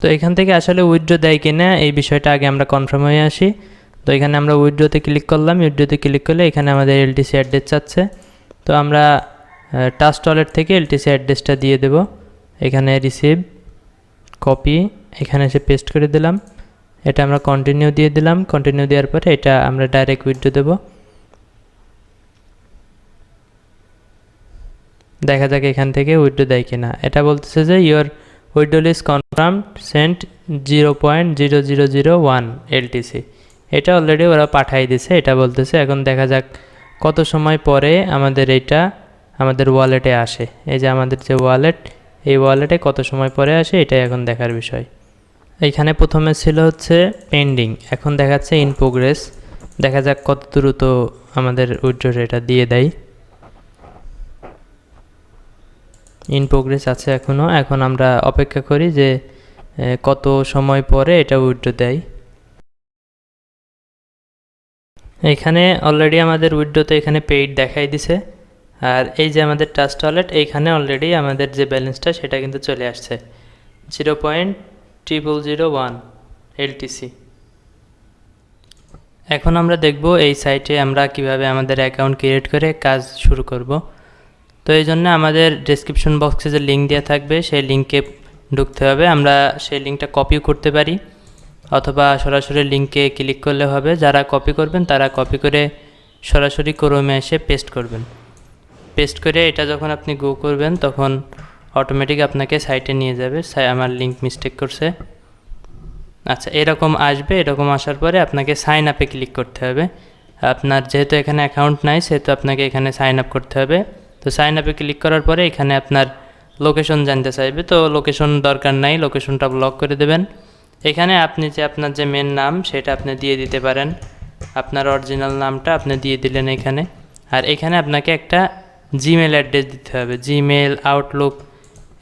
তো এখান থেকে আসলে উইথড্র দেয় কিনা এই বিষয়টা আগে আমরা কনফার্ম হয়ে আসি। তো এখানে আমরা উইথড্রতে ক্লিক করলাম। উইথড্রতে ক্লিক করলে এখানে আমাদের এলটিসি অ্যাড্রেস চাচ্ছে। তো আমরা টাস্ক ওয়ালেট থেকে এলটিসি অ্যাড্রেসটা দিয়ে দেব। এখানে রিসিভ, কপি, এখানে এসে পেস্ট করে দিলাম। এটা আমরা কন্টিনিউ দিয়ে দিলাম। কন্টিনিউ দেওয়ার পরে এটা আমরা ডাইরেক্ট উইথড্র দেব। দেখা যাক এখান থেকে উইথড্র দেয় কিনা। এটা বলতেছে যে your withdrawal is confirmed, sent 0.0001 LTC. এটা অলরেডি ওরা পাঠিয়ে দিছে, এটা বলতেছে। এখন দেখা যাক কত সময় পরে আমাদের এইটা আমাদের ওয়ালেটে আসে। এই যে আমাদের যে ওয়ালেট, এই ওয়ালেটে কত সময় পরে আসে এটাই এখন দেখার বিষয়। এইখানে প্রথমে ছিল হচ্ছে পেন্ডিং, এখন দেখাচ্ছে ইন প্রোগ্রেস। দেখা যাক কত দ্রুত আমাদের উইথড্র এটা দিয়ে দেয়। ইন প্রোগ্রেস আছে এখনও। এখন আমরা অপেক্ষা করি যে কত সময় পরে এটা উইথড্র দেয়। এখানে অলরেডি আমাদের উইথড্রতে এখানে পেইড দেখাই দিছে। আর এই যে আমাদের ট্রাস্ট ওয়ালেট, এইখানে অলরেডি আমাদের যে ব্যালেন্সটা সেটা কিন্তু চলে আসছে 0.0001 এলটিসি। এখন আমরা দেখব এই সাইটে আমরা কিভাবে আমাদের অ্যাকাউন্ট ক্রিয়েট করে কাজ শুরু করব। তো এই জন্য আমাদের ডেসক্রিপশন বক্সে যে লিঙ্ক দেওয়া থাকবে সেই লিঙ্কে ঢুকতে হবে। আমরা সেই লিঙ্কটা কপিও করতে পারি অথবা সরাসরি লিঙ্কে ক্লিক করলে হবে। যারা কপি করবেন তারা কপি করে সরাসরি ক্রোমে এসে পেস্ট করবেন। পেস্ট করে এটা যখন আপনি গো করবেন তখন অটোমেটিক আপনাকে সাইটে নিয়ে যাবে। আমার লিঙ্ক মিস্টেক করছে। আচ্ছা, এরকম আসবে। এরকম আসার পরে আপনাকে সাইন আপে ক্লিক করতে হবে। আপনার যেহেতু এখানে অ্যাকাউন্ট নাই সেহেতু আপনাকে এখানে সাইন আপ করতে হবে। তো সাইন আপে ক্লিক করার পরে এখানে আপনার লোকেশন জানতে চাইবে। তো লোকেশন দরকার নাই, লোকেশনটা ব্লক করে দেবেন। এখানে আপনি যে আপনার যে মেন নাম সেটা আপনি দিয়ে দিতে পারেন। আপনার অরিজিনাল নামটা আপনি দিয়ে দিলেন এখানে। আর এখানে আপনাকে একটা জিমেল অ্যাড্রেস দিতে হবে। জিমেল, আউটলুক,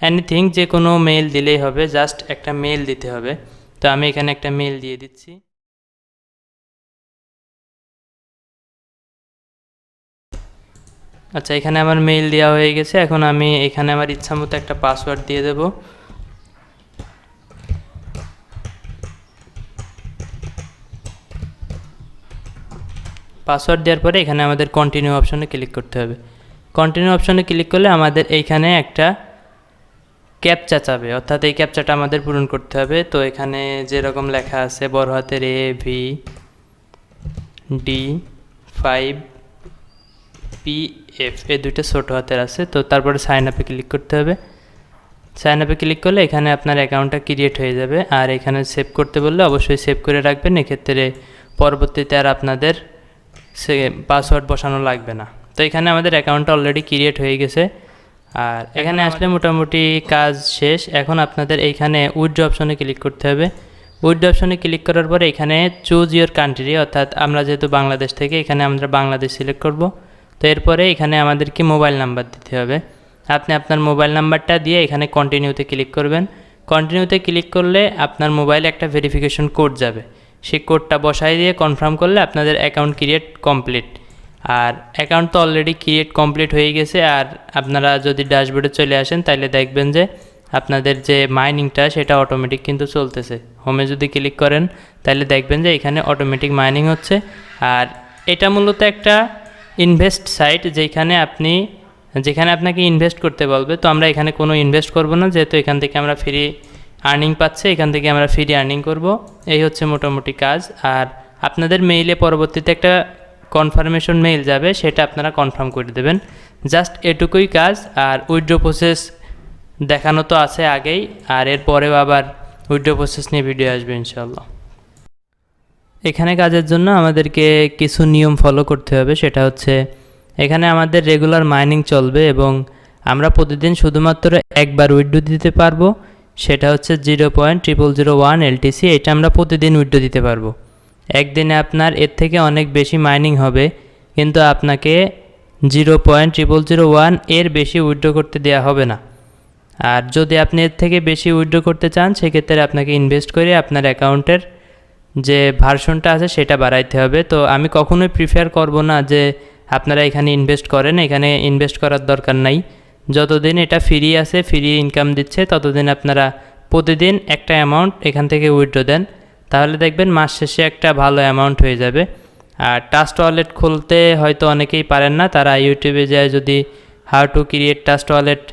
এনিথিং, যে কোনো মেল দিলেই হবে। জাস্ট একটা মেল দিতে হবে। তো আমি এখানে একটা মেল দিয়ে দিচ্ছি। আচ্ছা, এখানে আমার মেইল দেওয়া হয়ে গেছে। এখন আমি এখানে আমার ইচ্ছা মতো একটা পাসওয়ার্ড দিয়ে দেব। পাসওয়ার্ড দেওয়ার পরে এখানে আমাদের কন্টিনিউ অপশনে ক্লিক করতে হবে। কন্টিনিউ অপশনে ক্লিক করলে আমাদের এইখানে একটা ক্যাপচা চাবে, অর্থাৎ এই ক্যাপচাটা আমাদের পূরণ করতে হবে। তো এখানে যেরকম লেখা আছে বড় হাতের AVD5PF, এই দুইটা ছোটো হাতের আছে। তো তারপরে সাইন আপে ক্লিক করতে হবে। সাইন আপে ক্লিক করলে এখানে আপনার অ্যাকাউন্টটা ক্রিয়েট হয়ে যাবে। আর এখানে সেভ করতে বললে অবশ্যই সেভ করে রাখবেন। এক্ষেত্রে পরবর্তীতে আর আপনাদের পাসওয়ার্ড বসানো লাগবে না। তো এখানে আমাদের অ্যাকাউন্টটা অলরেডি ক্রিয়েট হয়ে গেছে। আর এখানে আসলে মোটামুটি কাজ শেষ। এখন আপনাদের এইখানে উইথড্র অপশনে ক্লিক করতে হবে। উইথড্র অপশনে ক্লিক করার পরে এখানে চুজ ইওর কান্ট্রি, অর্থাৎ আমরা যেহেতু বাংলাদেশ থেকে এখানে আমরা বাংলাদেশ সিলেক্ট করব। তো এরপরে এখানে আমাদেরকে মোবাইল নাম্বার দিতে হবে। আপনি আপনার মোবাইল নাম্বারটা দিয়ে এখানে কন্টিনিউতে ক্লিক করবেন। কন্টিনিউতে ক্লিক করলে আপনার মোবাইলে একটা ভেরিফিকেশন কোড যাবে। সেই কোডটা বসাই দিয়ে কনফার্ম করলে আপনাদের অ্যাকাউন্ট ক্রিয়েট কমপ্লিট। আর অ্যাকাউন্ট তো অলরেডি ক্রিয়েট কমপ্লিট হয়ে গেছে। আর আপনারা যদি ড্যাশবোর্ডে চলে আসেন তাহলে দেখবেন যে আপনাদের যে মাইনিংটা সেটা অটোমেটিক কিন্তু চলতেছে। হোমে যদি ক্লিক করেন তাহলে দেখবেন যে এখানে অটোমেটিক মাইনিং হচ্ছে। আর এটা মূলত একটা ইনভেস্ট সাইট, যেখানে আপনাকে ইনভেস্ট করতে বলবে। তো আমরা এখানে কোনো ইনভেস্ট করব না, যেহেতু এখান থেকে আমরা ফ্রি আর্নিং পাচ্ছি। এখান থেকে আমরা ফ্রি আর্নিং করব। এই হচ্ছে মোটামুটি কাজ। আর আপনাদের মেইলে পরবর্তীতে একটা কনফার্মেশন মেইল যাবে, সেটা আপনারা কনফার্ম করে দেবেন। জাস্ট এটুকুই কাজ। আর উইথড্র প্রসেস দেখানো তো আছে আগেই, আর এরপরেও আবার উইথড্র প্রসেস নিয়ে ভিডিও আসবে ইনশাল্লাহ। এখানে কাজের জন্য আমাদেরকে কিছু নিয়ম ফলো করতে হবে। সেটা হচ্ছে এখানে আমাদের রেগুলার মাইনিং চলবে এবং আমরা প্রতিদিন শুধুমাত্র একবার উইথড্র দিতে পারবো। সেটা হচ্ছে 0.0001 এলটিসি। এটা আমরা প্রতিদিন উইথড্র দিতে পারবো। একদিনে আপনার এর থেকে অনেক বেশি মাইনিং হবে, কিন্তু আপনাকে 0.0001 এর বেশি উইথড্র করতে দেওয়া হবে না। আর যদি আপনি এর থেকে বেশি উইথড্র করতে চান সেক্ষেত্রে আপনাকে ইনভেস্ট করে আপনার অ্যাকাউন্টের যে ভার্সনটা আছে সেটা বাড়াইতে হবে। তো আমি কখনোই প্রিফার করব না যে আপনারা এখানে ইনভেস্ট করেন। এখানে ইনভেস্ট করার দরকার নাই। যতদিন এটা ফ্রি আছে, ফ্রি ইনকাম দিচ্ছে, ততদিন আপনারা প্রতিদিন একটা অ্যামাউন্ট এখান থেকে উইথড্র দেন, তাহলে দেখবেন মাস শেষে একটা ভালো অ্যামাউন্ট হয়ে যাবে। আর ট্রাস্ট ওয়ালেট খুলতে হয়তো অনেকেই পারেন না, তারা ইউটিউবে যায় যদি how to create trust wallet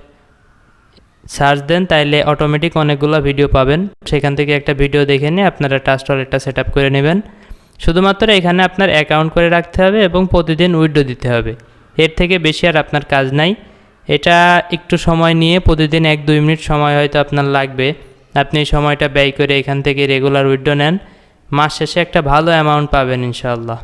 search দেন তাইলে অটোমেটিক অনেকগুলো ভিডিও পাবেন, সেখান থেকে একটা ভিডিও দেখে নিয়ে আপনারা ট্রাস্ট ওয়ালেটটা সেট আপ করে নেবেন। শুধুমাত্র এখানে আপনার অ্যাকাউন্ট করে রাখতে হবে এবং প্রতিদিন উইথড্র দিতে হবে, এর থেকে বেশি আর আপনার কাজ নাই। এটা একটু সময় নিয়ে প্রতিদিন 1-2 মিনিট সময় হয়তো আপনার লাগবে, আপনি এই সময়টা ব্যয় করে এখান থেকে রেগুলার উইথড্র নেন, মাস শেষে একটা ভালো অ্যামাউন্ট পাবেন ইনশাআল্লাহ।